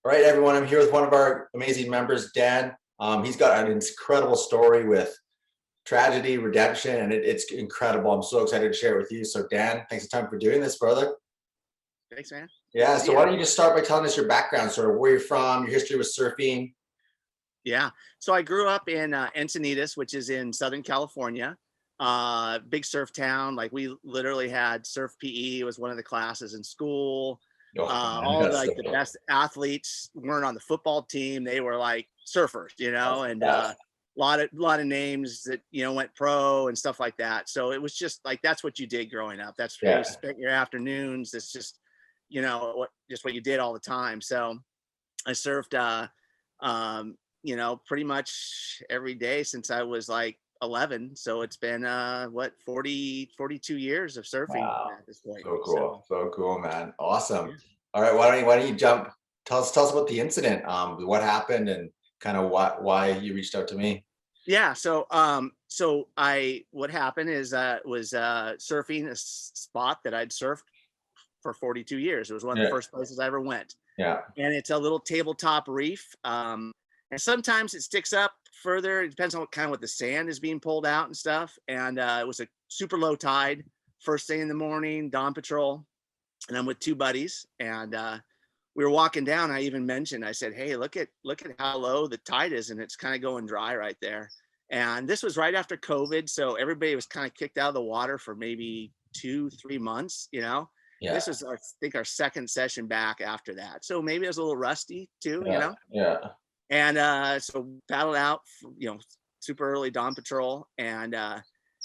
All right, everyone, I'm here with one of our amazing members, Dan. He's got an incredible story with tragedy, redemption, and it's incredible. I'm so excited to share it with you. So, Dan, thanks a ton for doing this, brother. Thanks, man. Yeah, so why don't you just start by telling us your background, sort of where you're from, your history with surfing. Yeah. So I grew up in Encinitas, which is in Southern California. Big surf town. Like we literally had surf PE. It was one of the classes in school. Oh, man, All that's like so the cool. best athletes weren't on the football team. They were like surfers, That's and the best. lot of names that went pro and stuff like that. So it was just like that's what you did growing up. That's where you Yeah, spent your afternoons. It's just what you did all the time. So I surfed pretty much every day since I was like 11. So it's been 42 years of surfing wow, at this point. so cool, man, awesome. Yeah. All right, why don't you jump? Tell us about the incident. What happened, and kind of why you reached out to me. Yeah. So I what happened is was surfing a spot that I'd surfed for 42 years. It was one of the Yeah, first places I ever went. yeah, And it's a little tabletop reef. And sometimes it sticks up further. It depends on what the sand is being pulled out and stuff. And it was a super low tide, first thing in the morning, dawn patrol, and I'm with two buddies, and we were walking down. I even mentioned, I said, "Hey, look at how low the tide is, and it's kind of going dry right there." And this was right after COVID, so everybody was kind of kicked out of the water for maybe 2-3 months. yeah, This was I think our second session back after that, so maybe it was a little rusty too. yeah, yeah, And so paddled out, super early dawn patrol, and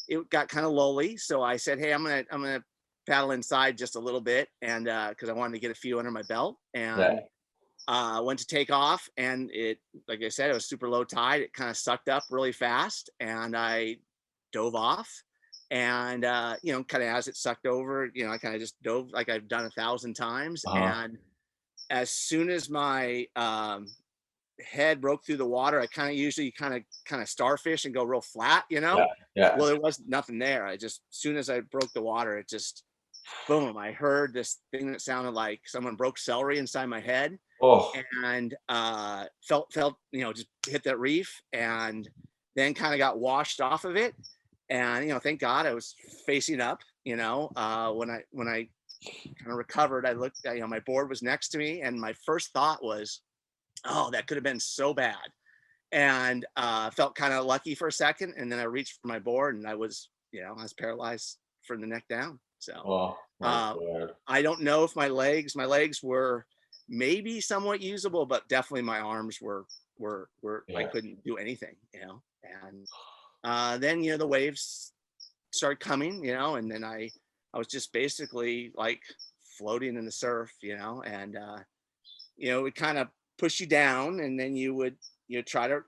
it got kind of lowly. So I said, "Hey, I'm gonna paddle inside just a little bit," and because I wanted to get a few under my belt, yeah. and went to take off, and like I said, it was super low tide. It kind of sucked up really fast, and I dove off, and kind of as it sucked over, I kind of just dove like I've done 1,000 times, Uh-huh. and as soon as my head broke through the water, I kind of usually kind of starfish and go real flat. Yeah, yeah. Well, there was nothing there. I just, as soon as I broke the water, it just boom. I heard this thing that sounded like someone broke celery inside my head, Oh, and felt just hit that reef, and then kind of got washed off of it. And thank God I was facing up. When I kind of recovered, I looked. My board was next to me, and my first thought was, oh, that could have been so bad. And felt kind of lucky for a second, and then I reached for my board, and I was paralyzed from the neck down. So oh my uh, God. I don't know if my legs were maybe somewhat usable, but definitely my arms were I Yeah, couldn't do anything. And then the waves started coming, and then I was just basically like floating in the surf, and it would kind of push you down, and then you would try to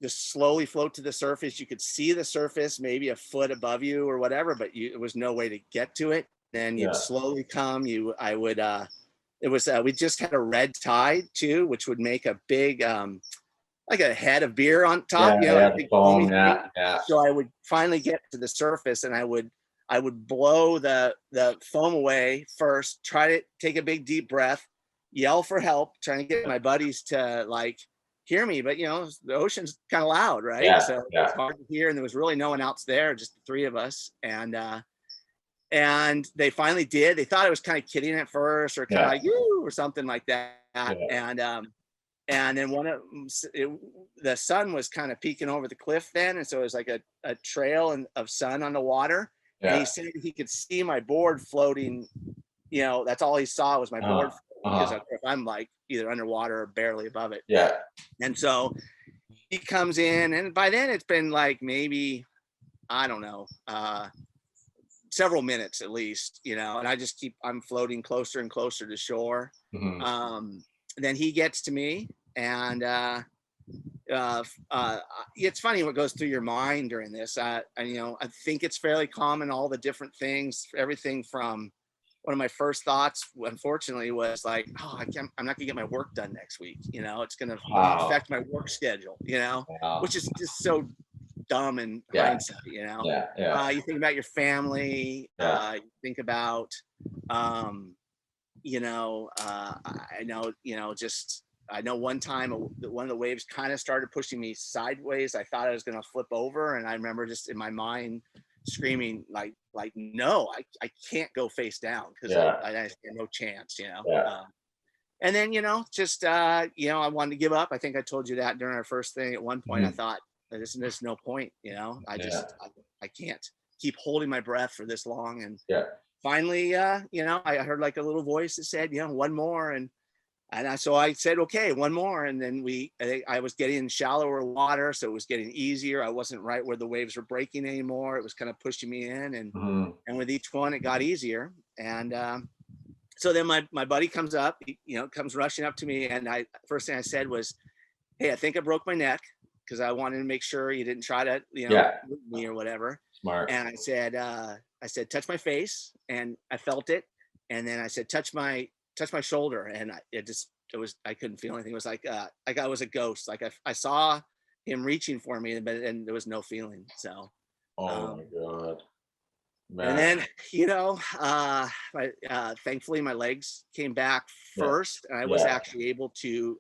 just slowly float to the surface. You could see the surface maybe a foot above you or whatever, but there was no way to get to it. Then you'd yeah, slowly come. I would it was we just had a red tide too, which would make a big like a head of beer on top, yeah, like yeah. a The big foamy foam, thing. yeah, yeah, So I would finally get to the surface, and I would blow the foam away first, try to take a big deep breath, yell for help, trying to get my buddies to like hear me. But the ocean's kind of loud, right? yeah, So yeah, it's hard to hear, and there was really no one else there, just the three of us. And they finally did. They thought I was kind of kidding at first, or kind of yeah, like you or something like that. yeah, And then the sun was kind of peeking over the cliff then, and so it was like a trail of sun on the water. And he yeah. said he could see my board floating. That's all he saw was my board, Uh-huh, because uh-huh. I'm like either underwater or barely above it. Yeah, And so he comes in, and by then it's been like maybe, I don't know, several minutes at least, and I'm floating closer and closer to shore. mhm, Um, then he gets to me, and uh, uh, it's funny what goes through your mind during this. I think it's fairly common, all the different things, everything from one of my first thoughts, unfortunately, was like, oh, I'm not gonna get my work done next week. It's gonna wow, affect my work schedule, wow. which is just so dumb in Yeah, hindsight. yeah, yeah, You think about your family, yeah, you think about, um, I know, just I know one time one of the waves kind of started pushing me sideways. I thought I was going to flip over, and I remember just in my mind screaming like no, I can't go face down because Yeah. I had no chance. Yeah. And then I wanted to give up. I think I told you that during our first thing. At one point, I thought there's no point. I can't keep holding my breath for this long. And Yeah. finally, I heard like a little voice that said, one more. So I said, okay, one more. And then I was getting in shallower water. So it was getting easier. I wasn't right where the waves were breaking anymore. It was kind of pushing me in. And with each one, it got easier. And so then my buddy comes up, comes rushing up to me. And first thing I said was, hey, I think I broke my neck, because I wanted to make sure you didn't try to, move me or whatever. Smart. And I said, touch my face, and I felt it. And then I said, touch my shoulder, and I couldn't feel anything. It was like I was a ghost. Like I saw him reaching for me, but and there was no feeling. So. Oh my God. Man. And then, thankfully my legs came back first, and I was actually able to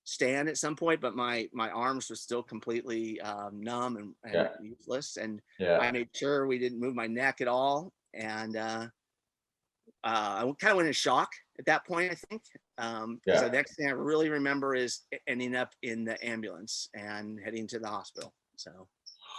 stand at some point, but my arms were still completely numb and useless. And I made sure we didn't move my neck at all. And I kind of went in shock at that point, I think. Because the next thing I really remember is ending up in the ambulance and heading to the hospital. So.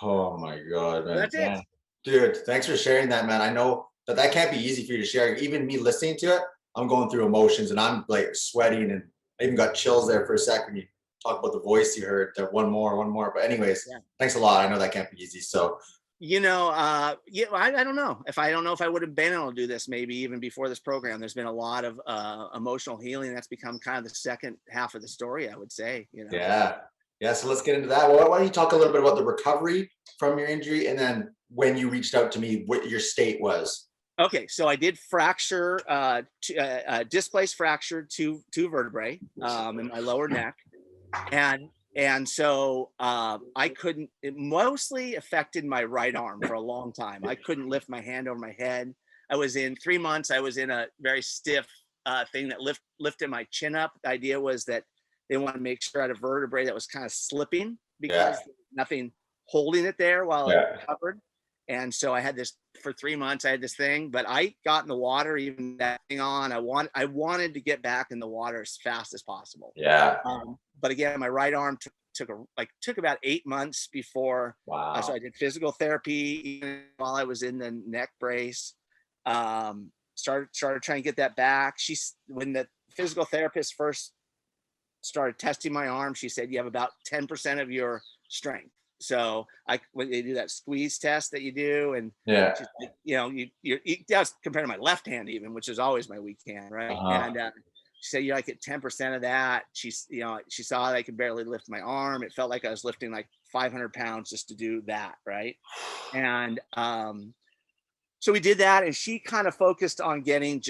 Oh my God, man. That's it. Dude, thanks for sharing that, man. I know that can't be easy for you to share. Even me listening to it, I'm going through emotions, and I'm like sweating, and I even got chills there for a second. You talk about the voice you heard, that one more. But anyways, thanks a lot. I know that can't be easy. So, I don't know if I would have been able to do this maybe even before this program. There's been a lot of emotional healing that's become kind of the second half of the story, I would say. Yeah. So let's get into that. Well, why don't you talk a little bit about the recovery from your injury, and then when you reached out to me, what your state was. Okay, so I did fracture, displaced fracture two vertebrae in my lower neck, and so I couldn't. It mostly affected my right arm for a long time. I couldn't lift my hand over my head. I was in 3 months. I was in a very stiff thing that lifted my chin up. The idea was that they want to make sure I had a vertebrae that was kind of slipping, because there was nothing holding it there while it recovered. And so I had this for 3 months. I had this thing, but I got in the water, even that thing on. I wanted to get back in the water as fast as possible. Yeah. But again, my right arm took about 8 months before. Wow. So I did physical therapy even while I was in the neck brace. Started trying to get that back. When the physical therapist first started testing my arm, she said, you have about 10% of your strength. So when they do that squeeze test that you do, and that's compared to my left hand even, which is always my weak hand, right? And she said, you're like at 10% of that. She saw that I could barely lift my arm. It felt like I was lifting like 500 pounds just to do that, right? And so we did that, and she kind of focused on getting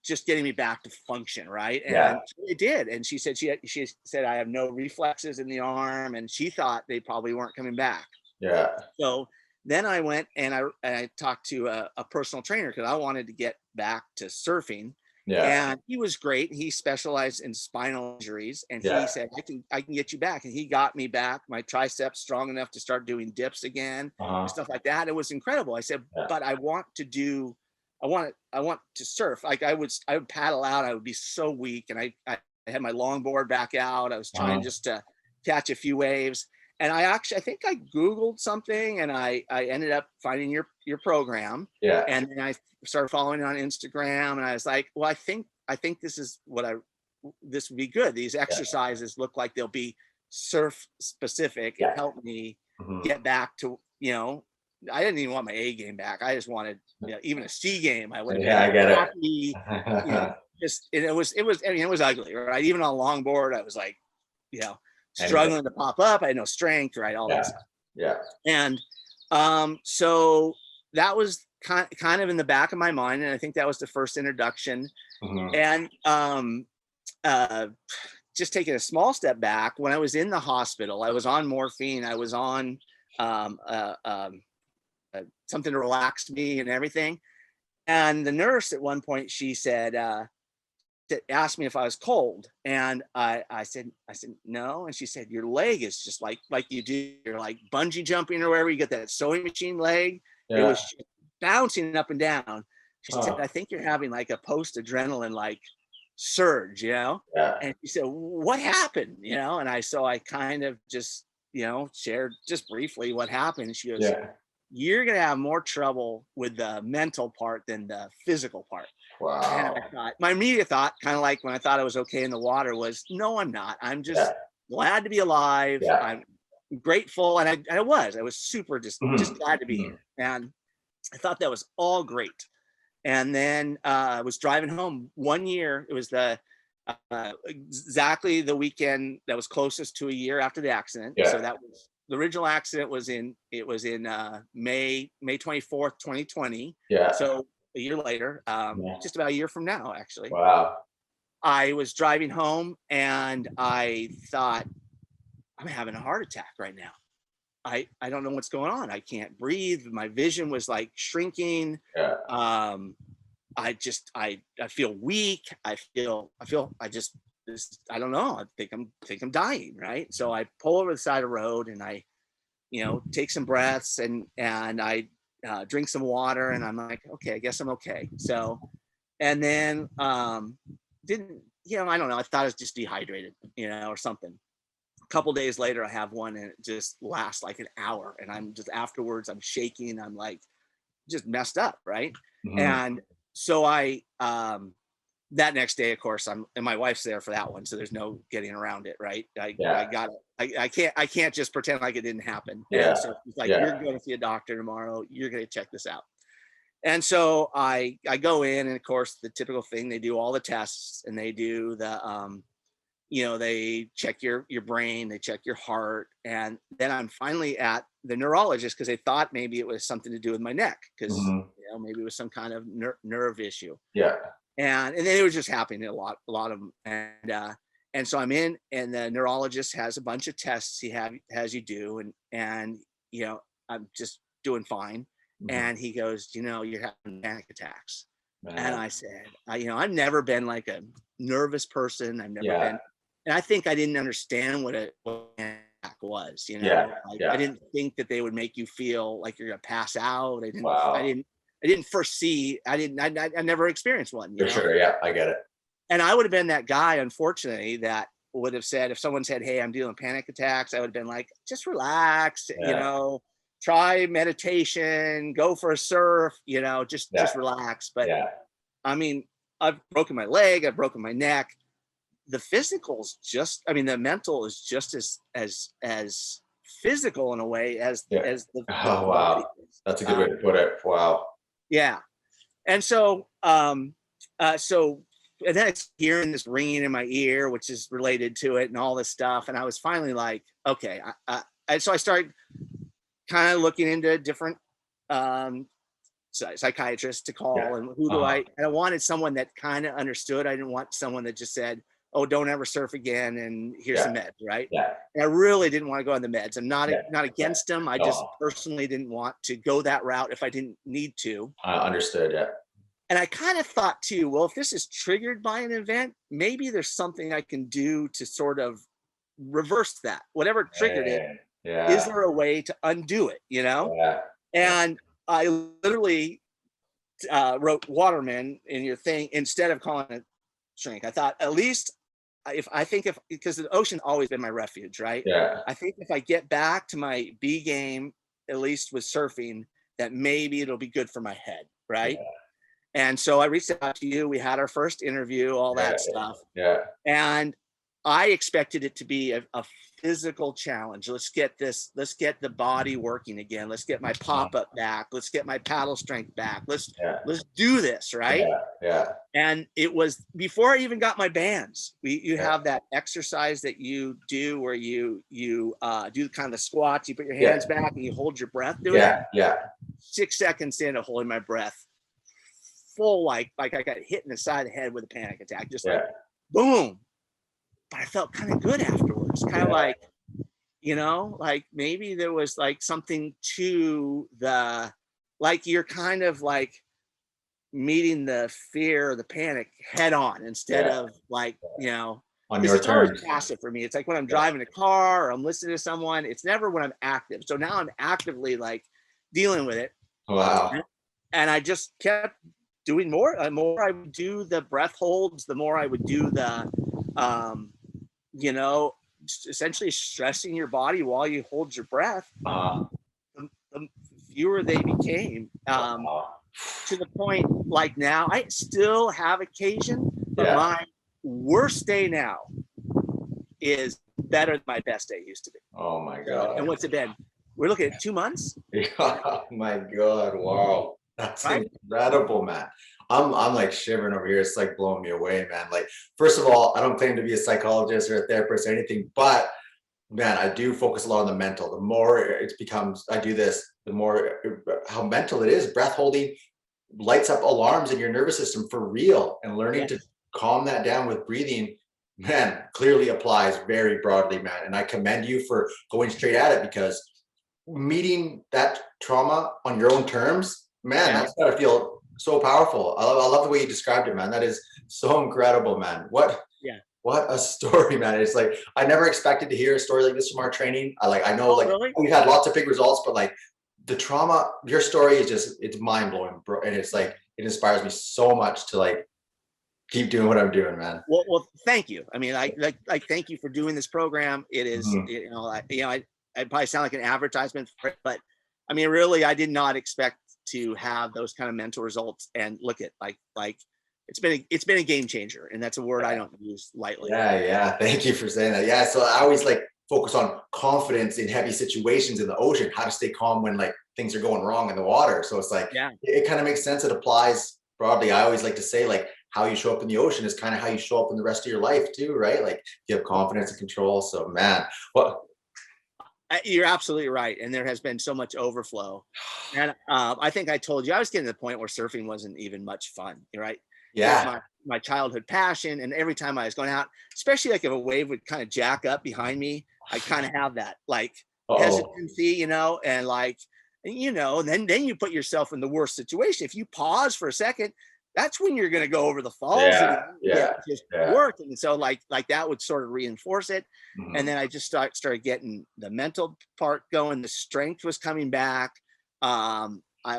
just getting me back to function, right? And it did. And she said she said I have no reflexes in the arm, and she thought they probably weren't coming back. Yeah. So then I went and I talked to a personal trainer, because I wanted to get back to surfing. And he was great. He specialized in spinal injuries, and he said, I can get you back. And he got me back, my triceps strong enough to start doing dips again, and stuff like that. It was incredible. I said, but I want to surf. Like I would paddle out. I would be so weak. And I had my longboard back out. I was trying just to catch a few waves. And I think I Googled something, and I ended up finding your program. Yeah. And then I started following on Instagram, and I was like, well, I think this is this would be good. These exercises look like they'll be surf specific and help me get back to, I didn't even want my A game back. I just wanted even a C game. I would have been I get happy. It was ugly, right? Even on longboard, I was like, struggling to pop up. I had no strength, right? All that stuff. Yeah. And so that was kind of in the back of my mind, and I think that was the first introduction. And just taking a small step back, when I was in the hospital, I was on morphine. I was on something to relax me and everything. And the nurse at one point, she said, asked me if I was cold, and I said no, and she said, your leg is just like you do, you're like bungee jumping or wherever you get that sewing machine leg. It Yeah. was bouncing up and down. She said, Huh. I think you're having like a post adrenaline like surge, you know. Yeah. And she said, what happened, you know? And I kind of just, you know, shared just briefly what happened. She goes, Yeah. you're gonna have more trouble with the mental part than the physical part. And I Wow. thought, my immediate thought, kind of like when I thought I was okay in the water, was, no, I'm not. I'm Yeah. just glad to be alive. Yeah. I'm grateful. And I was super just Mhm. glad to be Mhm. here. And I thought that was all great. And then I was driving home one year. It was exactly the weekend that was closest to a year after the accident. So Yeah. that was the original accident was in May 24th, 2020. Yeah. So a year later, Yeah. just about a year from now, actually, Wow. I was driving home and I thought, I'm having a heart attack right now. I don't know what's going on. I can't breathe. My vision was like shrinking. Yeah. Um, I feel weak. I just this I don't know. I think I'm dying, right? So I pull over the side of the road and I, you know, take some breaths and I drink some water and I'm like, okay, I guess I'm okay. So and then didn't, you know, I don't know. I thought I was just dehydrated, you know, or something. A couple days later, I have one and it just lasts like an hour, and I'm just afterwards I'm shaking. I'm like just messed up, right? Mhm. And so I that next day, of course, I'm and my wife's there for that one, so there's no getting around it, right? I Yeah. got it. I can't just pretend like it didn't happen. And Yeah. so she's like, Yeah. "You're going to see a doctor tomorrow. You're going to check this out." And so I go in, and of course, the typical thing, they do all the tests, and they do the you know, they check your brain, they check your heart, and then I'm finally at the neurologist because they thought maybe it was something to do with my neck because, Mhm. you know, maybe it was some kind of nerve issue. Yeah. And then it was just happening a lot of them. And so I'm in, and the neurologist has a bunch of tests has you do, and you know, I'm just doing fine. Mhm. And he goes, you know, you're having panic attacks. And Man. I said, you know, I've never been like a nervous person. I've never Yeah. been, and I think I didn't understand what a panic attack was. You Yeah. know, like I Yeah. didn't think that they would make you feel like you're gonna pass out. Wow. I didn't foresee. I never experienced one. You For know, sure. Yeah. I get it. and I would have been that guy, unfortunately, that would have said, if someone said, hey, I'm dealing panic attacks, I would have been like, just relax, you Yeah. know, try meditation, go for a surf, you know, Yeah. just relax. But Yeah. I mean, I've broken my leg, I've broken my neck. The physical's just, I mean, the mental is just as physical in a way Yeah. as Oh, the body wow. is. That's a good way to put it. Wow. Yeah. And so so and then it's hearing this ringing in my ear, which is related to it and all this stuff. And I was finally like, okay. So I started kind of looking into different um, psychiatrists to Yeah. call, and who do Uh-huh. I wanted someone that kind of understood. I didn't want someone that just said, oh, don't ever surf again and here's Yeah. some meds, right? Yeah. And I really didn't want to go on the meds. I'm Yeah. not Yeah. against them. I just No, personally didn't want to go that route if I didn't need to. I understood. Yeah. And I kind of thought too, well, if this is triggered by an event, maybe there's something I can do to sort of reverse that. Whatever triggered it, Man. is Yeah. there a way to undo it, you know? Yeah. Yeah. And I literally wrote Waterman in your thing instead of calling it shrink. I thought, at least if because the ocean always been my refuge, right? Yeah. I think if I get back to my B game, at least with surfing, that maybe it'll be good for my head, right? Yeah. And so I reached out to you. We had our first interview, all Yeah. that stuff. Yeah. And I expected it to be a physical challenge. Let's get the body working again. Let's get my pop up back. Let's get my paddle strength back. Yeah. Let's do this, right? Yeah. Yeah. And it was before I even got my bands. You Yeah. have that exercise that you do where you do kind of the squats. You put your Yeah. hands back and you hold your breath doing it. Yeah. Yeah. 6 seconds in of holding my breath, full like I got hit in the side of the head with a panic attack, just like Yeah. boom. But I felt kind of good afterwards, kind of Yeah. like, you know, like maybe there was like something to the, like you're kind of like meeting the fear, the panic head on instead Yeah. of like, On because your it's always terms. passive for me. It's like when I'm Yeah. driving a car or I'm listening to someone, it's never when I'm active. So now I'm actively like dealing with it. Wow. And I just kept doing more. The more I would do the breath holds, the more I would do the, um, you know, essentially stressing your body while you hold your breath, Uh, the fewer they became. wow. To the point like now, I still have occasion, but Yeah. my worst day now is better than my best day used to be. Oh my And God. what's it been? We're looking at 2 months, Oh my God. Wow. That's right? incredible, man. I'm like shivering over here. It's like blowing me away, man. Like, first of all, I don't claim to be a psychologist or a therapist or anything, but man, I do focus a lot on the mental. The more it becomes, I do this, the more how mental it is. Breath holding lights up alarms in your nervous system for real, and learning to Yes. calm that down with breathing, man, clearly applies very broadly, man. And I commend you for going straight at it, because meeting that trauma on your own terms, man, Yeah. that's gotta feel so powerful. I love the way you described it, man. That is so incredible, man. Yeah. What a story, man. It's like I never expected to hear a story like this from our training. I know Oh, like really? we've had lots of big results, but like the trauma, your story is just, it's mind blowing, bro. And it's like it inspires me so much to like keep doing what I'm doing, man. Well, thank you. I mean, like, thank you for doing this program. It is, Mhm. I probably sound like an advertisement for it, but I mean, really, I did not expect to have those kind of mental results. And look at like it's been a game changer, and that's a word I don't use lightly. Yeah. Thank you for saying that. Yeah. So I always like focus on confidence in heavy situations in the ocean, how to stay calm when like things are going wrong in the water. So it's like Yeah. it kind of makes sense. It applies broadly. I always like to say like how you show up in the ocean is kind of how you show up in the rest of your life too, right? Like you have confidence and control. So man, well, You're absolutely right. And there has been so much overflow. And I think I told you I was getting to the point where surfing wasn't even much fun, right? It was yeah. my childhood passion. And every time I was going out, especially like if a wave would kind of jack up behind me, I kind of have that like Oh, hesitancy, and like, and then you put yourself in the worst situation. If you pause for a second, that's when you're going to go over the falls yeah, again, yeah, just yeah. work. And so like that would sort of reinforce it. And Mhm. then I just started getting the mental part going. The strength was coming back. I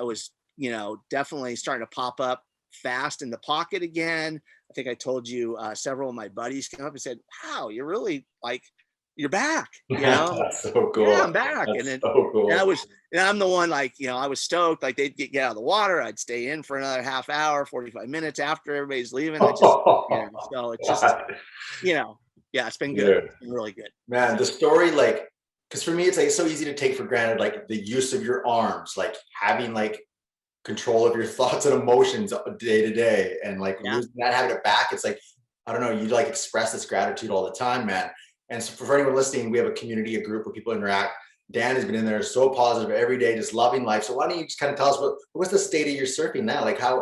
was, definitely starting to pop up fast in the pocket again. I think I told you several of my buddies came up and said, "Wow, you're really like you're back." That's so Yeah, cool. I'm back. And That's then so and I cool. was and I'm the one like, I was stoked. Like they'd get out of the water. I'd stay in for another half hour, 45 minutes after everybody's leaving. So it's just, God. yeah, it's been good. Yeah. It's been really good. Man, the So story, like, because for me, it's like it's so easy to take for granted, like the use of your arms, like having like control of your thoughts and emotions day to day, and like yeah. losing that, having it back. It's like, I don't know, you like express this gratitude all the time, man. And so for anyone listening, we have a community, a group where people interact. Dan has been in there so positive every day, just loving life. So why don't you just kind of tell us what's the state of your surfing now? Like how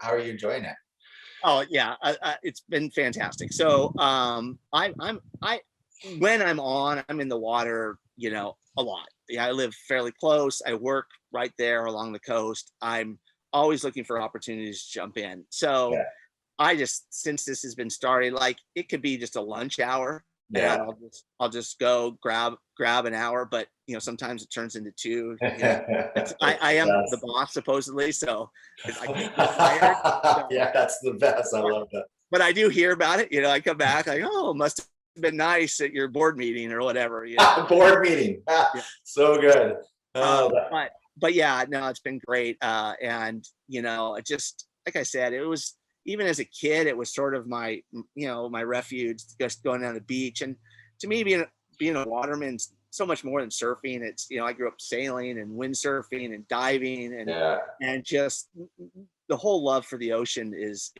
are you enjoying it? Oh yeah, it's been fantastic. So I when I'm on, I'm in the water, a lot. Yeah, I live fairly close. I work right there along the coast. I'm always looking for opportunities to jump in. So Yeah. I just, since this has been started, like it could be just a lunch hour, and Yeah. I'll just go grab an hour, but sometimes it turns into two. I am the That's boss supposedly, so I can't get fired. So, yeah, that's the best. I but, love that. but I do hear about it. I come back like, oh, must have been nice at your board meeting or whatever. Board meeting. Yeah. So good. Oh, But yeah, no, it's been great. And it just, like I said, it was, even as a kid, it was sort of my refuge, just going down the beach. And to me, being a waterman's so much more than surfing. It's, I grew up sailing and windsurfing and diving, and yeah. just the whole love for the ocean is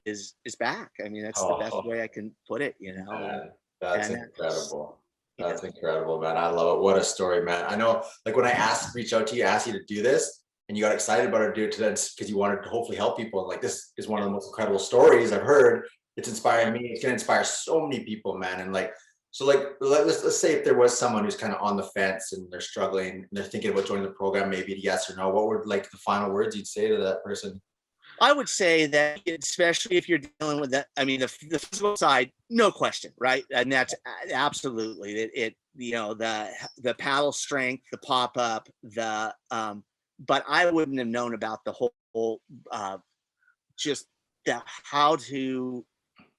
back. I mean, that's the best Oh, way I can put it, man, that's and that's, incredible. That's incredible, man. I love it. What a story, man. I know, like when reach out to you, asked you to do this, and you got excited about it, do it today because you wanted to hopefully help people. Like this is one of the most incredible stories I've heard. It's inspiring me. It's gonna inspire so many people, man. And like, so like let's say if there was someone who's kind of on the fence and they're struggling and they're thinking about joining the program, maybe yes or no. What were like the final words you'd say to that person? I would say that, especially if you're dealing with that, I mean, the physical side, no question, right? And that's absolutely it. You know, the paddle strength, the pop up, but I wouldn't have known about the whole, just that how to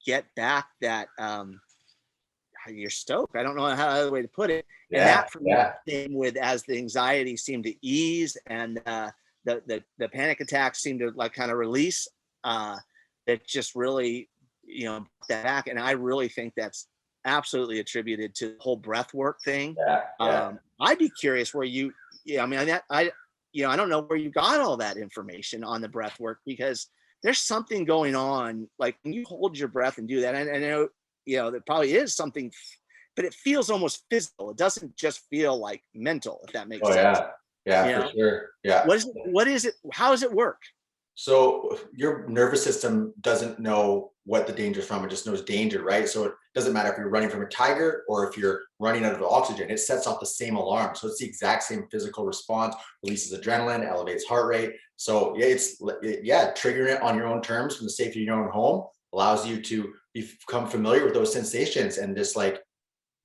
get back that your stoke. I don't know how other way to put it. And Yeah, that for me yeah. came with as the anxiety seemed to ease and the panic attacks seemed to like kind of release. That just really, that back. And I really think that's absolutely attributed to the whole breath work thing. Yeah, yeah. I'd be curious where I mean, I don't know where you got all that information on the breath work, because there's something going on. Like when you hold your breath and do that, and I know, there probably is something, but it feels almost physical. It doesn't just feel like mental, if that makes Oh sense. yeah. Yeah, You for know, sure. Yeah. what is it? How does it work? So your nervous system doesn't know what the danger is from. It just knows danger, right? So it doesn't matter if you're running from a tiger or if you're running out of oxygen, it sets off the same alarm. So it's the exact same physical response, releases adrenaline, elevates heart rate. So yeah, triggering it on your own terms from the safety of your own home allows you to become familiar with those sensations and just like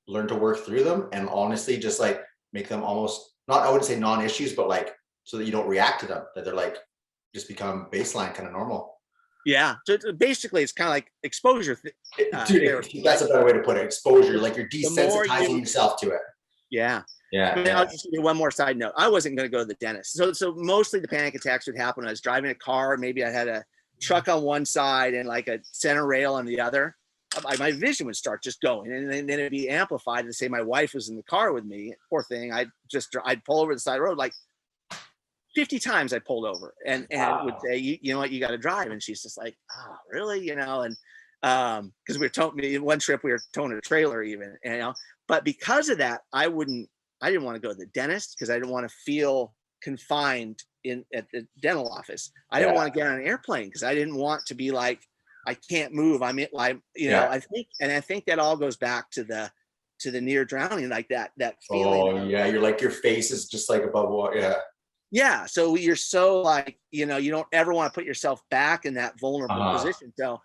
learn to work through them, and honestly just like make them almost not, I wouldn't say non-issues, but like so that you don't react to them, that they're like just become baseline, kind of normal. Yeah. So basically, it's kind of like exposure Dude, therapy, that's right? a better way to put it. Exposure, The, like you're the more desensitizing you, yourself to it. yeah. I Yeah, mean, yeah. I'll just give you one more side note. I wasn't going to go to the dentist. So mostly the panic attacks would happen when I was driving a car. Maybe I had a truck on one side and like a center rail on the other. My vision would start just going, and then it'd be amplified. And say my wife was in the car with me. Poor thing. I'd pull over the side of the road like 50 times. I pulled over and would Wow. say, you know what, you got to drive. And she's just like, oh, really? And because we were towing, one trip we were towing a trailer even, but because of that, I didn't want to go to the dentist because I didn't want to feel confined at the dental office. I didn't Yeah, want to get on an airplane because I didn't want to be like, I can't move. yeah. I think that all goes back to the near drowning, like that feeling Oh of, yeah, you're like your face is just like above water. Yeah. yeah. So you're so like, you don't ever want to put yourself back in that vulnerable Uh-huh. position. So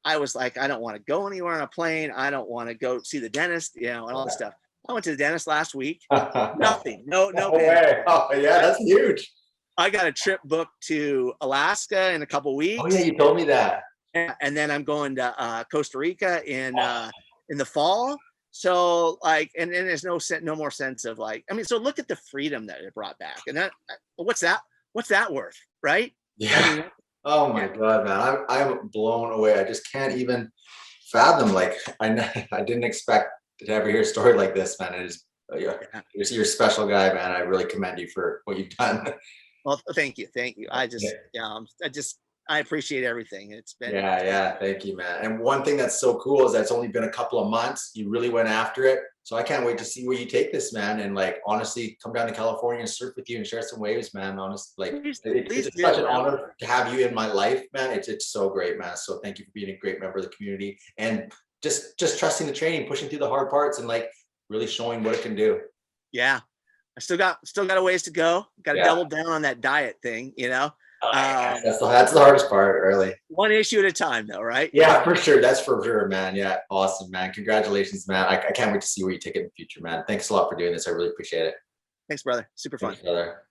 I was like, I don't want to go anywhere on a plane. I don't want to go see the dentist, and all this stuff. I went to the dentist last week. Yeah. Nothing. No No panic. way. Oh yeah, I, that's huge. I got a trip booked to Alaska in a couple Oh yeah, weeks, you told me that. and then I'm going to Costa Rica Oh, in the fall. So like, and there's no more sense of like, I mean, so look at the freedom that it brought back, and that what's that worth, right? I yeah. mean, Oh my yeah, God, man. I'm blown away. I just can't even fathom. Like I didn't expect to ever hear a story like this, man. It is yeah, yeah. you're a special guy, man. I really commend you for what you've done. Well, thank you, thank you. Yeah. I appreciate everything. Yeah, It's yeah. Thank you, man. And one thing that's so cool is that's only been a couple of months. You really went after it. So I can't wait to see where you take this, man. And like honestly, come down to California and surf with you and share some waves, man. Honestly, like please it's such do. an honor to have you in my life, man. It's so great, man. So thank you for being a great member of the community and just trusting the training, pushing through the hard parts, and like really showing what it can do. Yeah, I still got a ways to go. Got to Yeah. double down on that diet thing. Oh, yeah. Um, That's the hardest part, really. one issue at a time, though, right? Yeah, for sure. That's for sure, man. Yeah, awesome, man. Congratulations, man. I can't wait to see where you take it in the future, man. Thanks a lot for doing this. I really appreciate it. Thanks, brother. Super fun. Thanks, brother.